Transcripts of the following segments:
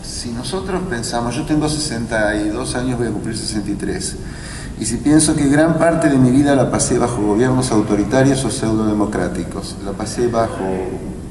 Si nosotros pensamos, yo tengo 62 años, voy a cumplir 63, y si pienso que gran parte de mi vida la pasé bajo gobiernos autoritarios o pseudodemocráticos, la pasé bajo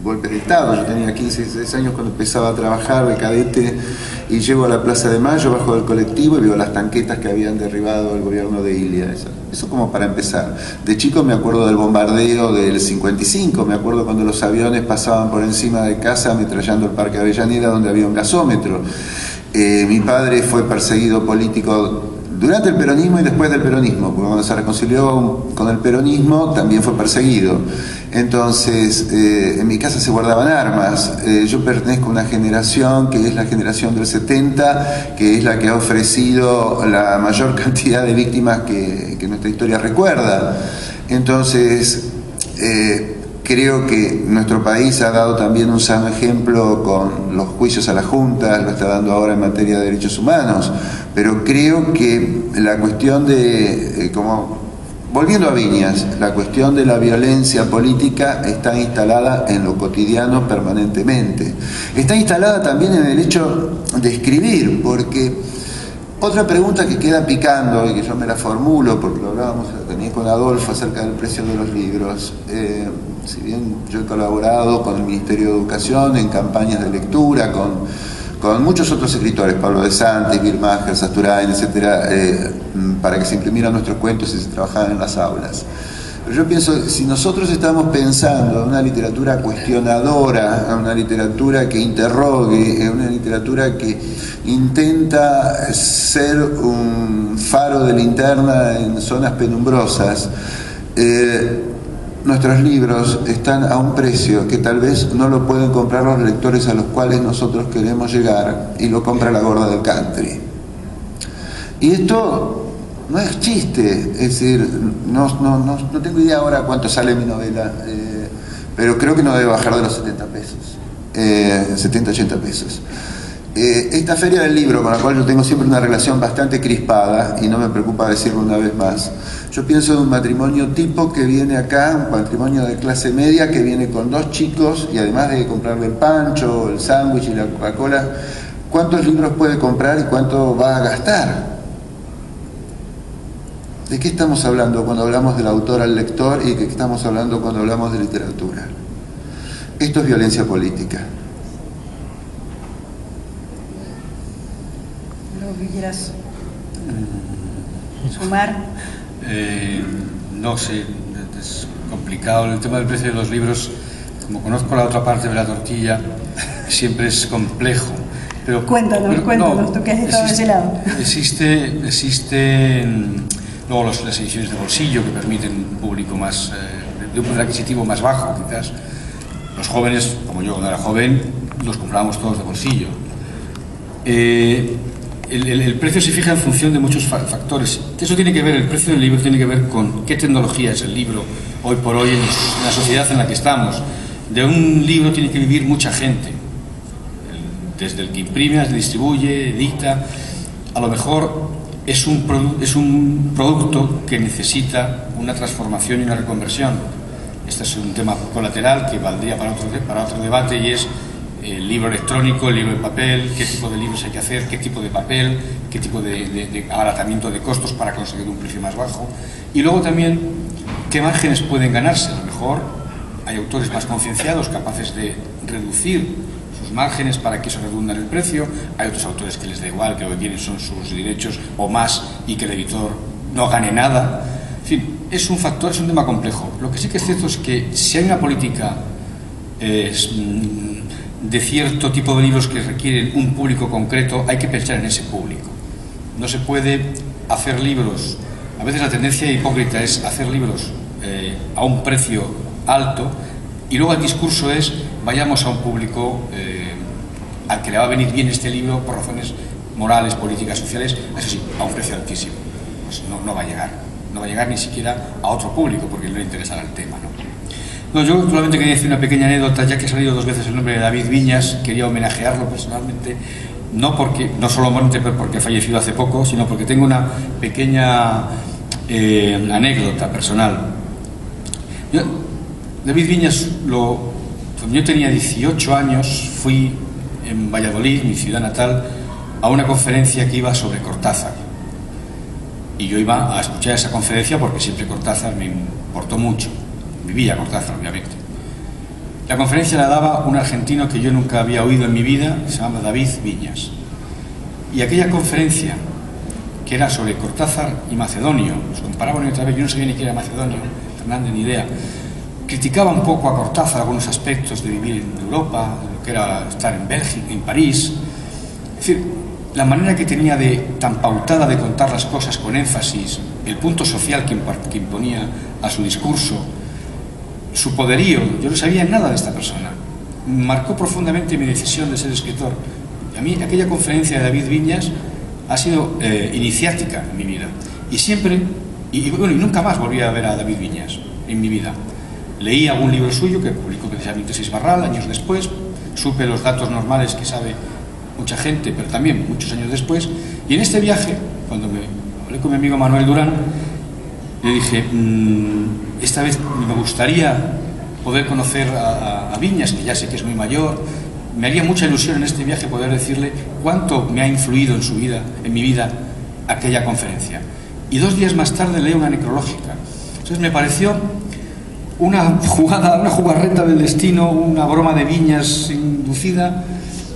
golpes de Estado. Yo tenía 15, 16 años cuando empezaba a trabajar de cadete y llego a la Plaza de Mayo, bajo del colectivo y veo las tanquetas que habían derribado el gobierno de Ilia. Eso como para empezar. De chico me acuerdo del bombardeo del 55, me acuerdo cuando los aviones pasaban por encima de casa ametrallando el Parque Avellaneda donde había un gasómetro. Mi padre fue perseguido político durante el peronismo y después del peronismo, porque cuando se reconcilió con el peronismo también fue perseguido. Entonces, en mi casa se guardaban armas. Yo pertenezco a una generación que es la generación del 70, que es la que ha ofrecido la mayor cantidad de víctimas que nuestra historia recuerda. Entonces, creo que nuestro país ha dado también un sano ejemplo con los juicios a la Junta, lo está dando ahora en materia de derechos humanos, pero creo que la cuestión de, volviendo a Viñas, la cuestión de la violencia política está instalada en lo cotidiano permanentemente. Está instalada también en el hecho de escribir, porque otra pregunta que queda picando y que yo me la formulo, porque lo hablábamos también con Adolfo acerca del precio de los libros. Si bien yo he colaborado con el Ministerio de Educación en campañas de lectura, con muchos otros escritores, Pablo de Santis, Birmacher, Sasturain, etcétera, para que se imprimieran nuestros cuentos y se trabajaran en las aulas. Pero yo pienso, si nosotros estamos pensando en una literatura cuestionadora, en una literatura que interrogue, en una literatura que intenta ser un faro de linterna en zonas penumbrosas, nuestros libros están a un precio que tal vez no lo pueden comprar los lectores a los cuales nosotros queremos llegar, y lo compra la gorda del country. Y esto no es chiste, es decir, no tengo idea ahora cuánto sale mi novela, pero creo que no debe bajar de los 70 pesos, 70, 80 pesos. Esta feria del libro, con la cual yo tengo siempre una relación bastante crispada, y no me preocupa decirlo una vez más, yo pienso en un matrimonio tipo que viene acá, un matrimonio de clase media que viene con 2 chicos, y además de comprarle el pancho, el sándwich y la Coca-Cola, ¿cuántos libros puede comprar y cuánto va a gastar? ¿De qué estamos hablando cuando hablamos del autor al lector y de qué estamos hablando cuando hablamos de literatura? Esto es violencia política. ¿Algo que quieras sumar? No sé, es complicado. El tema del precio de los libros, como conozco la otra parte de la tortilla, siempre es complejo. Pero, cuéntanos, tú que has estado de ese lado. Existen luego las ediciones de bolsillo que permiten un público más, de un poder adquisitivo más bajo, quizás. Los jóvenes, como yo cuando era joven, los comprábamos todos de bolsillo. El precio se fija en función de muchos factores. Eso tiene que ver, el precio del libro tiene que ver con qué tecnología es el libro hoy por hoy en la sociedad en la que estamos. De un libro tiene que vivir mucha gente, desde el que imprime, el que distribuye, dicta. A lo mejor es un producto que necesita una transformación y una reconversión. Este es un tema colateral que valdría para otro debate, y es el libro electrónico, el libro en papel, qué tipo de libros hay que hacer, qué tipo de papel, qué tipo de abaratamiento de costos para conseguir un precio más bajo. Y luego también, qué márgenes pueden ganarse. A lo mejor hay autores más concienciados, capaces de reducir sus márgenes para que eso redunda en el precio. Hay otros autores que les da igual, que lo que quieren son sus derechos o más, y que el editor no gane nada. En fin, es un factor, es un tema complejo. Lo que sí que es cierto es que si hay una política de cierto tipo de libros que requieren un público concreto, hay que pensar en ese público. No se puede hacer libros, a veces la tendencia hipócrita es hacer libros a un precio alto, y luego el discurso es vayamos a un público al que le va a venir bien este libro por razones morales, políticas, sociales, eso sí, a un precio altísimo. Pues no va a llegar ni siquiera a otro público, porque no le interesará el tema, ¿no? No, yo solamente quería decir una pequeña anécdota, ya que ha salido 2 veces el nombre de David Viñas. Quería homenajearlo personalmente, no solamente porque ha fallecido hace poco, sino porque tengo una pequeña anécdota personal. David Viñas lo Cuando yo tenía 18 años fui en Valladolid, mi ciudad natal, a una conferencia que iba sobre Cortázar. Y yo iba a escuchar esa conferencia porque siempre Cortázar me importó mucho. Vivía Cortázar, obviamente. La conferencia la daba un argentino que yo nunca había oído en mi vida, que se llama David Viñas. Y aquella conferencia, que era sobre Cortázar y Macedonio, los comparaban otra vez, yo no sabía ni qué era Macedonio, Fernández ni idea, criticaba un poco a Cortázar algunos aspectos de vivir en Europa, de lo que era estar en Bélgica, en París. Es decir, la manera que tenía tan pautada de contar las cosas con énfasis, el punto social que imponía a su discurso, su poderío, yo no sabía nada de esta persona. Marcó profundamente mi decisión de ser escritor. A mí aquella conferencia de David Viñas ha sido iniciática en mi vida. Y siempre, y nunca más volví a ver a David Viñas en mi vida. Leí algún libro suyo que publicó precisamente Seix Barral años después, supe los datos normales que sabe mucha gente, pero también muchos años después. Y en este viaje, cuando me hablé con mi amigo Manuel Durán, le dije, esta vez me gustaría poder conocer a Viñas, que ya sé que es muy mayor. Me haría mucha ilusión en este viaje poder decirle cuánto me ha influido en su vida, en mi vida, aquella conferencia. Y 2 días más tarde leí una necrológica. Entonces me pareció una jugarreta del destino, una broma de Viñas inducida,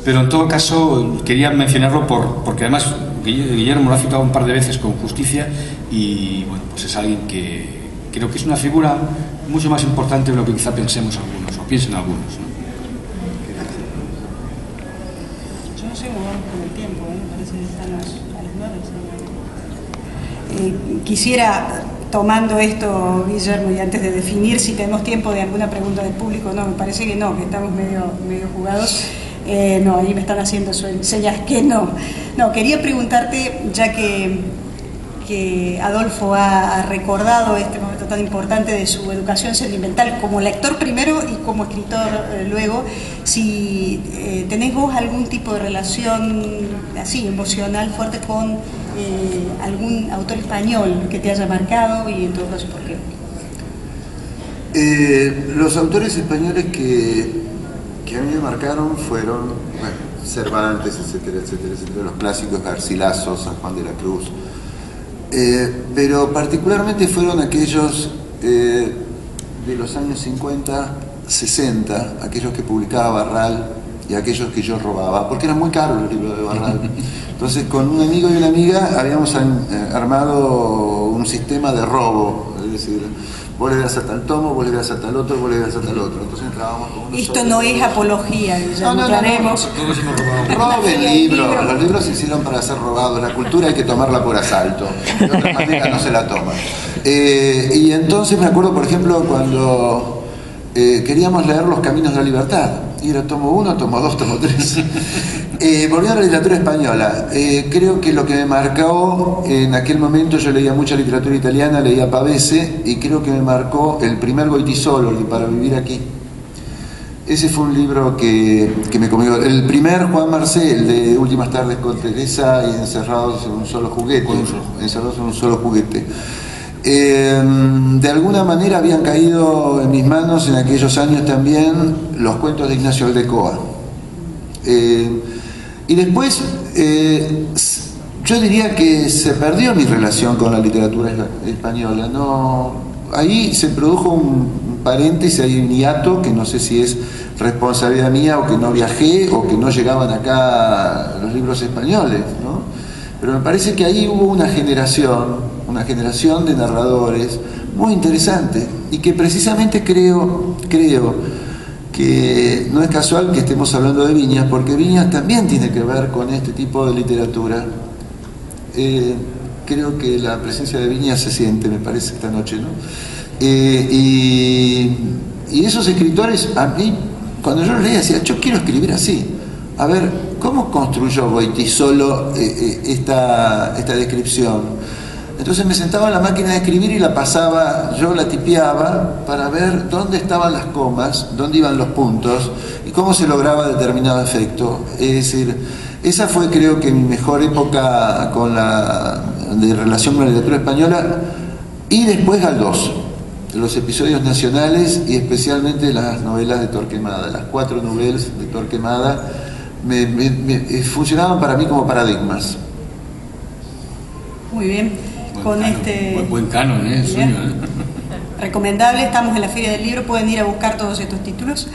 pero en todo caso quería mencionarlo porque además Guillermo lo ha citado un par de veces con justicia y bueno, pues es alguien que creo que es una figura mucho más importante de lo que quizá pensemos algunos, o piensen algunos, ¿no? Yo no sé cómo vamos con el tiempo, me parece que están a las 9. Quisiera, tomando esto, Guillermo, y antes de definir si tenemos tiempo de alguna pregunta del público, no, me parece que no, que estamos medio jugados. No, ahí me están haciendo señas que no. No, quería preguntarte, ya que Adolfo ha recordado este momento tan importante de su educación sentimental como lector primero y como escritor luego, si tenés vos algún tipo de relación así emocional fuerte con algún autor español que te haya marcado y en todo caso por qué. Los autores españoles que a mí me marcaron fueron, bueno, Cervantes, etcétera, etcétera, etcétera, los clásicos, Garcilaso, San Juan de la Cruz, pero particularmente fueron aquellos de los años 50, 60, aquellos que publicaba Barral y aquellos que yo robaba, porque eran muy caros los libros de Barral. Entonces con un amigo y una amiga habíamos armado un sistema de robo, es decir, vos le das a tal tomo, vos le das a tal otro, vos le das a tal otro. Entonces entrábamos con uno. Esto no es apología, ya no, aclaremos. Todos hemos robado. Roben libros, los libros se hicieron para ser robados, la cultura hay que tomarla por asalto, de otra manera no se la toma. Y entonces me acuerdo, por ejemplo, cuando queríamos leer Los Caminos de la Libertad, y era tomo 1, tomo 2, tomo 3. Volviendo a la literatura española, creo que lo que me marcó en aquel momento, yo leía mucha literatura italiana, leía Pavese, y creo que me marcó el primer Goitisolo, el de Para vivir aquí. Ese fue un libro que me comió. El primer Juan Marcel, de Últimas tardes con Teresa y encerrados en un solo juguete. Encerrados en un solo juguete. De alguna manera habían caído en mis manos en aquellos años también los cuentos de Ignacio Aldecoa. Y después yo diría que se perdió mi relación con la literatura española. No, ahí se produjo un paréntesis, hay un hiato que no sé si es responsabilidad mía o que no viajé o que no llegaban acá los libros españoles, ¿no? Pero me parece que ahí hubo una generación de narradores muy interesante y que precisamente creo que no es casual que estemos hablando de Viñas, porque Viñas también tiene que ver con este tipo de literatura. Creo que la presencia de Viñas se siente, me parece, esta noche, ¿no? Y esos escritores, a mí, cuando yo los leía, decía, yo quiero escribir así. A ver, ¿cómo construyó Goitisolo esta descripción? Entonces me sentaba en la máquina de escribir y la pasaba, yo la tipeaba para ver dónde estaban las comas, dónde iban los puntos y cómo se lograba determinado efecto. Es decir, esa fue, creo que, mi mejor época de relación con la literatura española. Y después Galdós. los episodios nacionales y especialmente las novelas de Torquemada. Las 4 novelas de Torquemada funcionaban para mí como paradigmas. Muy bien. Con canon, este buen canon, el suyo. Recomendable, estamos en la Feria del Libro, pueden ir a buscar todos estos títulos.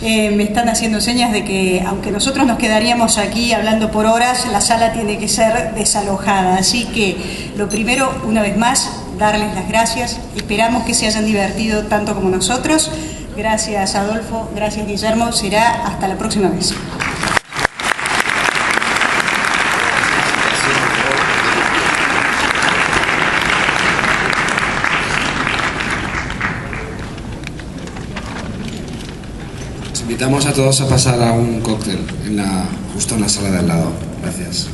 Me están haciendo señas de que aunque nosotros nos quedaríamos aquí hablando por horas, la sala tiene que ser desalojada, así que lo primero, una vez más, darles las gracias. Esperamos que se hayan divertido tanto como nosotros. Gracias, Adolfo, gracias, Guillermo, será hasta la próxima vez. Invitamos a todos a pasar a un cóctel justo en la sala de al lado. Gracias.